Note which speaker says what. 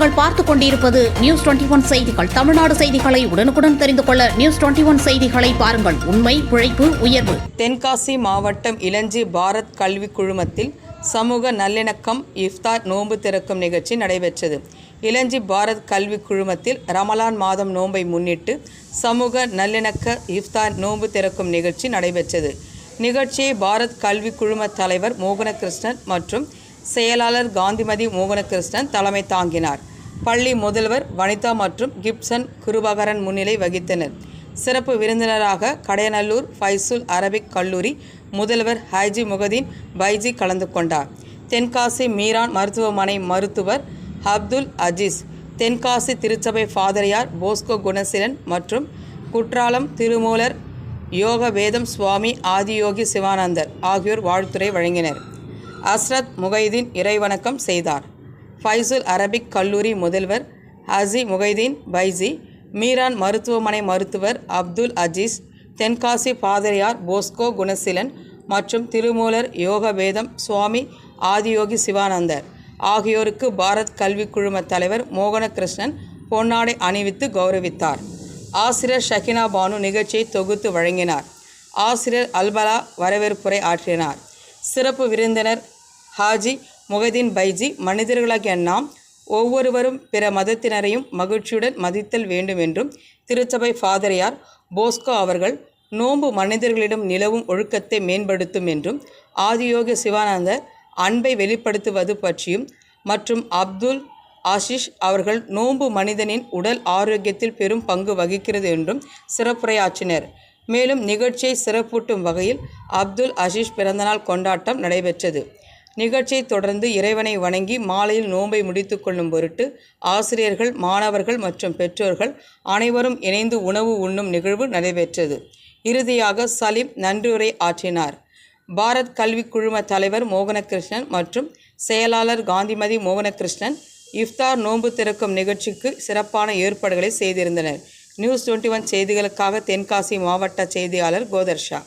Speaker 1: நீங்கள் பார்த்துக் கொண்டிருப்பது நியூஸ் 21 செய்திகள். தமிழ்நாடு செய்திகளை உடனுக்குடன் தெரிந்து கொள்ள நியூஸ் 21 செய்திகளை பாருங்கள். உண்மை, உழைப்பு, உயர்வு.
Speaker 2: தென்காசி மாவட்டம் இளஞ்சி பாரத் கல்வி குழுமத்தில் சமூக நல்லிணக்கம் இஃப்தார் நோன்பு திறக்கும் நிகழ்ச்சி நடைபெற்றது. இளஞ்சி பாரத் கல்வி குழுமத்தில் ரமலான் மாதம் நோன்பை முன்னிட்டு சமூக நல்லிணக்க இஃப்தார் நோன்பு திறக்கும் நிகழ்ச்சி நடைபெற்றது. நிகழ்ச்சியை பாரத் கல்வி குழும தலைவர் மோகனகிருஷ்ணன் மற்றும் செயலாளர் காந்திமதி மோகனகிருஷ்ணன் தலைமை தாங்கினார். பள்ளி முதல்வர் வனிதா மற்றும் கிப்சன் கிருபாகரன் முன்னிலை வகித்தனர். சிறப்பு விருந்தினராக கடையநல்லூர் ஃபைசுல் அரபிக் கல்லூரி முதல்வர் ஹாஜி முகதீன் பைஜி கலந்து கொண்டார். தென்காசி மீரான் மருத்துவமனை மருத்துவர் அப்துல் அஜீஸ், தென்காசி திருச்சபை ஃபாதரியார் போஸ்கோ குணசீலன் மற்றும் குற்றாலம் திருமூலர் யோக வேதம் சுவாமி ஆதியோகி சிவானந்தர் ஆகியோர் வாழ்த்துரை வழங்கினர். அஸ்ரத் முகைதீன் இறைவணக்கம் செய்தார். ஃபைசுல் அரபிக் கல்லூரி முதல்வர் ஹாஜி முகைதீன் பைஜி, மீரான் மருத்துவமனை மருத்துவர் அப்துல் அஜீஸ், தென்காசி பாதிரியார் போஸ்கோ குணசீலன் மற்றும் திருமூலர் யோக வேதம் சுவாமி ஆதியோகி சிவானந்தர் ஆகியோருக்கு பாரத் கல்வி குழும தலைவர் மோகனகிருஷ்ணன் பொன்னாடை அணிவித்து கௌரவித்தார். ஆசிரியர் ஷகினா பானு நிகழ்ச்சியை தொகுத்து வழங்கினார். ஆசிரியர் அல்பலா வரவேற்புரை ஆற்றினார். சிறப்பு விருந்தினர் ஹாஜி முகதீன் பைஜி, மனிதர்களாகிய நாம் ஒவ்வொருவரும் பிற மதத்தினரையும் மகிழ்ச்சியுடன் மதித்தல் வேண்டும் என்றும், திருச்சபை ஃபாதரியார் போஸ்கோ அவர்கள் நோன்பு மனிதர்களிடம் நிலவும் ஒழுக்கத்தை மேம்படுத்தும் என்றும், ஆதியோகி சிவானந்தர் அன்பை வெளிப்படுத்துவது பற்றியும் மற்றும் அப்துல் ஆஷிஷ் அவர்கள் நோன்பு மனிதனின் உடல் ஆரோக்கியத்தில் பெரும் பங்கு வகிக்கிறது என்றும் சிறப்புரையாற்றினர். மேலும் நிகழ்ச்சியை சிறப்பூட்டும் வகையில் அப்துல் அஷீஷ் பிறந்தநாள் கொண்டாட்டம் நடைபெற்றது. நிகழ்ச்சியை தொடர்ந்து இறைவனை வணங்கி மாலையில் நோன்பை முடித்து கொள்ளும் பொருட்டு ஆசிரியர்கள், மாணவர்கள் மற்றும் பெற்றோர்கள் அனைவரும் இணைந்து உணவு உண்ணும் நிகழ்வு நடைபெற்றது. இறுதியாக சலீம் நன்றியுரை ஆற்றினார். பாரத் கல்வி குழும தலைவர் மோகனகிருஷ்ணன் மற்றும் செயலாளர் காந்திமதி மோகனகிருஷ்ணன் இஃப்தார் நோன்பு திறக்கும் நிகழ்ச்சிக்கு சிறப்பான ஏற்பாடுகளை செய்திருந்தனர். நியூஸ் 21 செய்திகளுக்காக தென்காசி மாவட்ட செய்தியாளர் கோதர்ஷா.